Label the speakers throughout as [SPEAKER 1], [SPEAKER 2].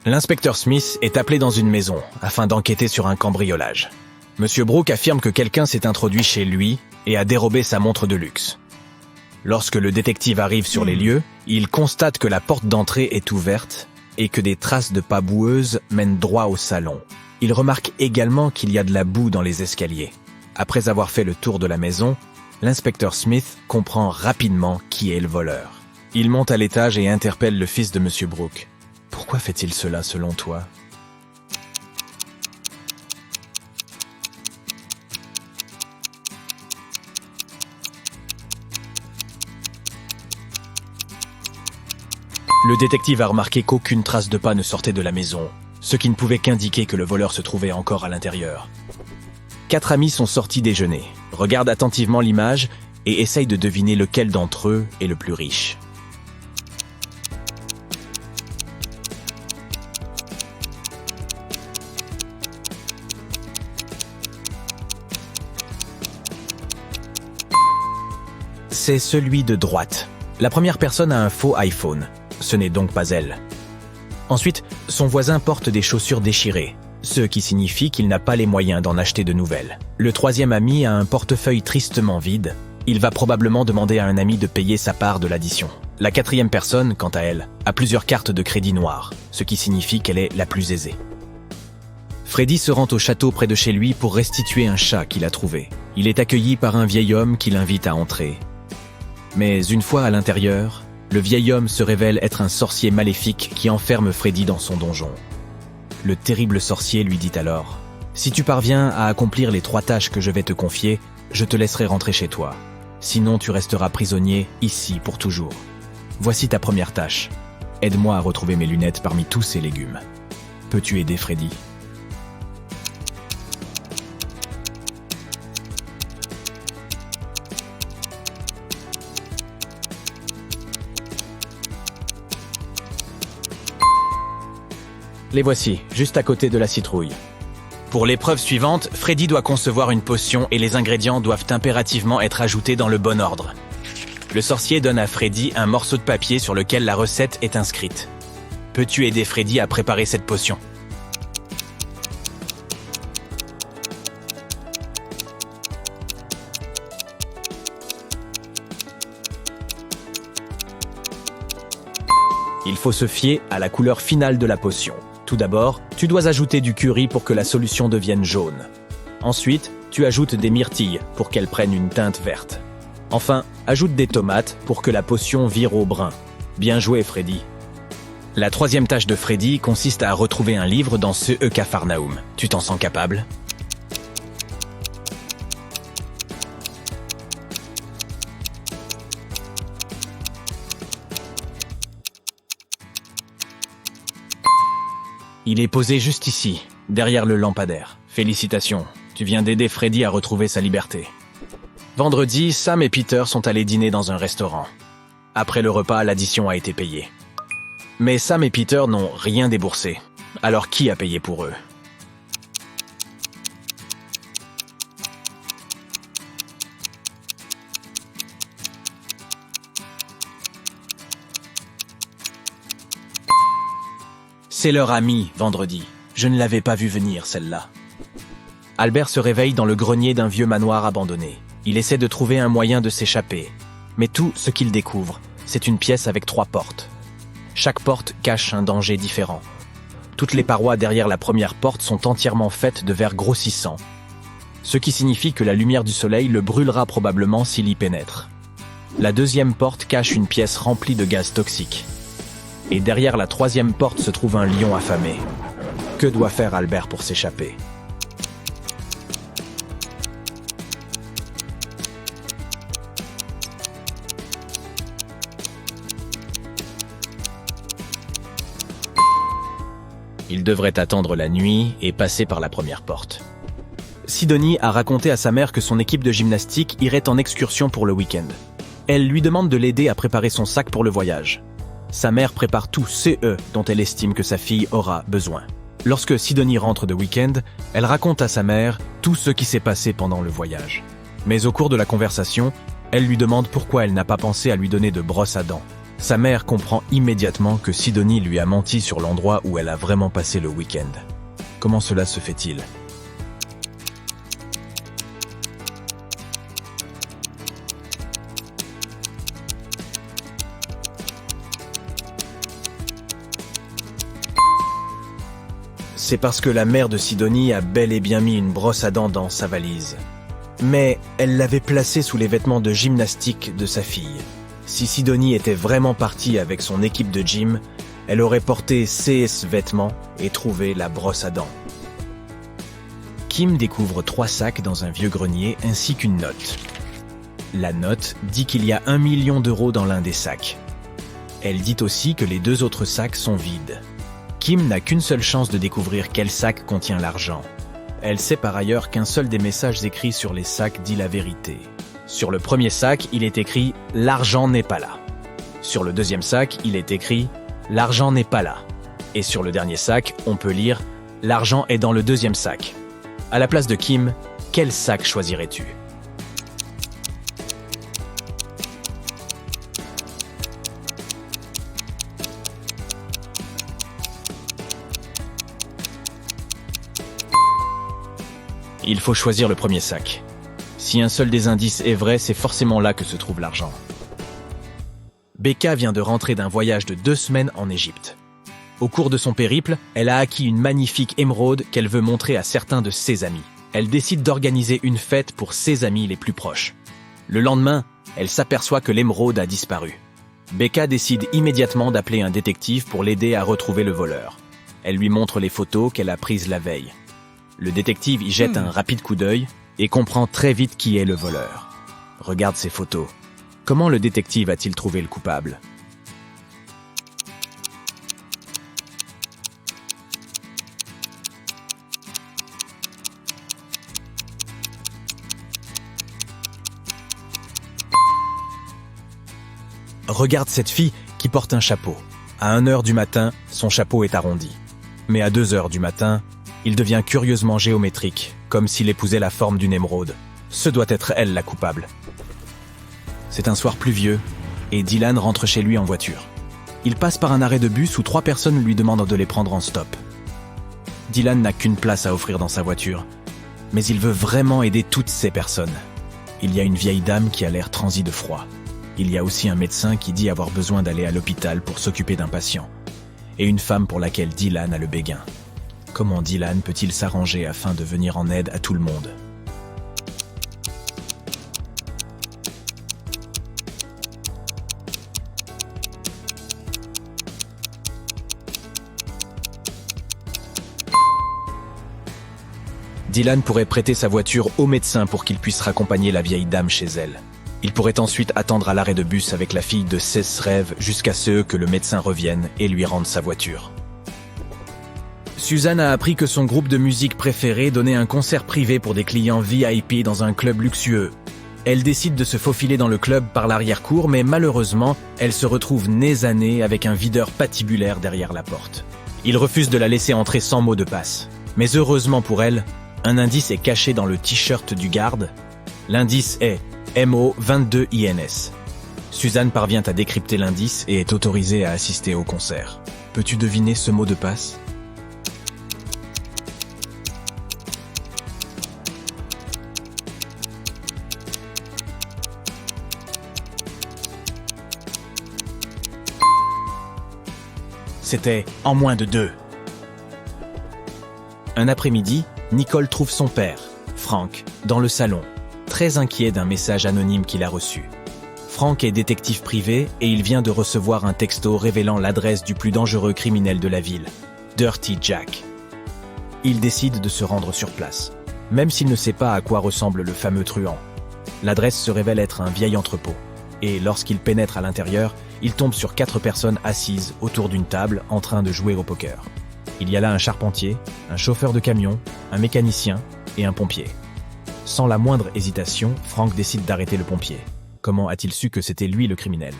[SPEAKER 1] L'inspecteur Smith est appelé dans une maison afin d'enquêter sur un cambriolage. Monsieur Brooke affirme que quelqu'un s'est introduit chez lui et a dérobé sa montre de luxe. Lorsque le détective arrive sur les lieux, il constate que la porte d'entrée est ouverte et que des traces de pas boueuses mènent droit au salon. Il remarque également qu'il y a de la boue dans les escaliers. Après avoir fait le tour de la maison, l'inspecteur Smith comprend rapidement qui est le voleur. Il monte à l'étage et interpelle le fils de Monsieur Brooke. « Pourquoi fait-il cela selon toi ?» Le détective a remarqué qu'aucune trace de pas ne sortait de la maison, ce qui ne pouvait qu'indiquer que le voleur se trouvait encore à l'intérieur. 4 amis sont sortis déjeuner, regardent attentivement l'image et essayent de deviner lequel d'entre eux est le plus riche. C'est celui de droite. La première personne a un faux iPhone. Ce n'est donc pas elle. Ensuite, son voisin porte des chaussures déchirées, ce qui signifie qu'il n'a pas les moyens d'en acheter de nouvelles. Le troisième ami a un portefeuille tristement vide. Il va probablement demander à un ami de payer sa part de l'addition. La quatrième personne, quant à elle, a plusieurs cartes de crédit noires, ce qui signifie qu'elle est la plus aisée. Freddy se rend au château près de chez lui pour restituer un chat qu'il a trouvé. Il est accueilli par un vieil homme qui l'invite à entrer. Mais une fois à l'intérieur, le vieil homme se révèle être un sorcier maléfique qui enferme Freddy dans son donjon. Le terrible sorcier lui dit alors « Si tu parviens à accomplir les 3 tâches que je vais te confier, je te laisserai rentrer chez toi. Sinon, tu resteras prisonnier ici pour toujours. Voici ta première tâche. Aide-moi à retrouver mes lunettes parmi tous ces légumes. Peux-tu aider Freddy ?» Les voici, juste à côté de la citrouille. Pour l'épreuve suivante, Freddy doit concevoir une potion et les ingrédients doivent impérativement être ajoutés dans le bon ordre. Le sorcier donne à Freddy un morceau de papier sur lequel la recette est inscrite. Peux-tu aider Freddy à préparer cette potion ? Il faut se fier à la couleur finale de la potion. Tout d'abord, tu dois ajouter du curry pour que la solution devienne jaune. Ensuite, tu ajoutes des myrtilles pour qu'elles prennent une teinte verte. Enfin, ajoute des tomates pour que la potion vire au brun. Bien joué, Freddy. La troisième tâche de Freddy consiste à retrouver un livre dans C.E. Capharnaüm. Tu t'en sens capable ? Il est posé juste ici, derrière le lampadaire. Félicitations, tu viens d'aider Freddy à retrouver sa liberté. Vendredi, Sam et Peter sont allés dîner dans un restaurant. Après le repas, l'addition a été payée. Mais Sam et Peter n'ont rien déboursé. Alors qui a payé pour eux ? C'est leur ami, vendredi. Je ne l'avais pas vu venir, celle-là. Albert se réveille dans le grenier d'un vieux manoir abandonné. Il essaie de trouver un moyen de s'échapper. Mais tout ce qu'il découvre, c'est une pièce avec 3 portes. Chaque porte cache un danger différent. Toutes les parois derrière la première porte sont entièrement faites de verre grossissant, ce qui signifie que la lumière du soleil le brûlera probablement s'il y pénètre. La deuxième porte cache une pièce remplie de gaz toxiques. Et derrière la troisième porte se trouve un lion affamé. Que doit faire Albert pour s'échapper ? Il devrait attendre la nuit et passer par la première porte. Sidonie a raconté à sa mère que son équipe de gymnastique irait en excursion pour le week-end. Elle lui demande de l'aider à préparer son sac pour le voyage. Sa mère prépare tout CE dont elle estime que sa fille aura besoin. Lorsque Sidonie rentre de week-end, elle raconte à sa mère tout ce qui s'est passé pendant le voyage. Mais au cours de la conversation, elle lui demande pourquoi elle n'a pas pensé à lui donner de brosse à dents. Sa mère comprend immédiatement que Sidonie lui a menti sur l'endroit où elle a vraiment passé le week-end. Comment cela se fait-il ? C'est parce que la mère de Sidonie a bel et bien mis une brosse à dents dans sa valise. Mais elle l'avait placée sous les vêtements de gymnastique de sa fille. Si Sidonie était vraiment partie avec son équipe de gym, elle aurait porté ces vêtements et trouvé la brosse à dents. Kim découvre 3 sacs dans un vieux grenier ainsi qu'une note. La note dit qu'il y a 1 million d'euros dans l'un des sacs. Elle dit aussi que les 2 autres sacs sont vides. Kim n'a qu'une seule chance de découvrir quel sac contient l'argent. Elle sait par ailleurs qu'un seul des messages écrits sur les sacs dit la vérité. Sur le premier sac, il est écrit « L'argent n'est pas là ». Sur le deuxième sac, il est écrit « L'argent n'est pas là ». Et sur le dernier sac, on peut lire « L'argent est dans le deuxième sac ». À la place de Kim, quel sac choisirais-tu ? Il faut choisir le premier sac. Si un seul des indices est vrai, c'est forcément là que se trouve l'argent. Becca vient de rentrer d'un voyage de 2 semaines en Égypte. Au cours de son périple, elle a acquis une magnifique émeraude qu'elle veut montrer à certains de ses amis. Elle décide d'organiser une fête pour ses amis les plus proches. Le lendemain, elle s'aperçoit que l'émeraude a disparu. Becca décide immédiatement d'appeler un détective pour l'aider à retrouver le voleur. Elle lui montre les photos qu'elle a prises la veille. Le détective y jette un rapide coup d'œil et comprend très vite qui est le voleur. Regarde ces photos. Comment le détective a-t-il trouvé le coupable ? Regarde cette fille qui porte un chapeau. À 1h du matin, son chapeau est arrondi. Mais à 2h du matin, il devient curieusement géométrique, comme s'il épousait la forme d'une émeraude. Ce doit être elle la coupable. C'est un soir pluvieux, et Dylan rentre chez lui en voiture. Il passe par un arrêt de bus où 3 personnes lui demandent de les prendre en stop. Dylan n'a qu'une place à offrir dans sa voiture, mais il veut vraiment aider toutes ces personnes. Il y a une vieille dame qui a l'air transie de froid. Il y a aussi un médecin qui dit avoir besoin d'aller à l'hôpital pour s'occuper d'un patient. Et une femme pour laquelle Dylan a le béguin. Comment Dylan peut-il s'arranger afin de venir en aide à tout le monde ? Dylan pourrait prêter sa voiture au médecin pour qu'il puisse raccompagner la vieille dame chez elle. Il pourrait ensuite attendre à l'arrêt de bus avec la fille de ses rêves jusqu'à ce que le médecin revienne et lui rende sa voiture. Suzanne a appris que son groupe de musique préféré donnait un concert privé pour des clients VIP dans un club luxueux. Elle décide de se faufiler dans le club par l'arrière-cour, mais malheureusement, elle se retrouve nez à nez avec un videur patibulaire derrière la porte. Il refuse de la laisser entrer sans mot de passe. Mais heureusement pour elle, un indice est caché dans le t-shirt du garde. L'indice est MO22INS. Suzanne parvient à décrypter l'indice et est autorisée à assister au concert. Peux-tu deviner ce mot de passe ? C'était en moins de 2. Un après-midi, Nicole trouve son père, Frank, dans le salon, très inquiet d'un message anonyme qu'il a reçu. Frank est détective privé et il vient de recevoir un texto révélant l'adresse du plus dangereux criminel de la ville, Dirty Jack. Il décide de se rendre sur place, même s'il ne sait pas à quoi ressemble le fameux truand. L'adresse se révèle être un vieil entrepôt, et lorsqu'il pénètre à l'intérieur, il tombe sur 4 personnes assises autour d'une table en train de jouer au poker. Il y a là un charpentier, un chauffeur de camion, un mécanicien et un pompier. Sans la moindre hésitation, Frank décide d'arrêter le pompier. Comment a-t-il su que c'était lui le criminel ?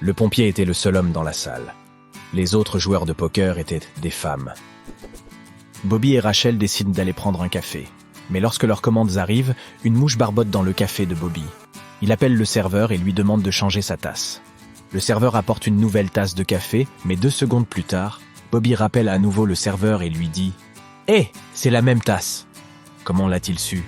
[SPEAKER 1] Le pompier était le seul homme dans la salle. Les autres joueurs de poker étaient des femmes. Bobby et Rachel décident d'aller prendre un café. Mais lorsque leurs commandes arrivent, une mouche barbote dans le café de Bobby. Il appelle le serveur et lui demande de changer sa tasse. Le serveur apporte une nouvelle tasse de café, mais 2 secondes plus tard, Bobby rappelle à nouveau le serveur et lui dit « Hé, c'est la même tasse !» Comment l'a-t-il su ?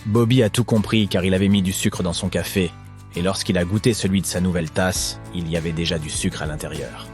[SPEAKER 1] Bobby a tout compris car il avait mis du sucre dans son café, et lorsqu'il a goûté celui de sa nouvelle tasse, il y avait déjà du sucre à l'intérieur.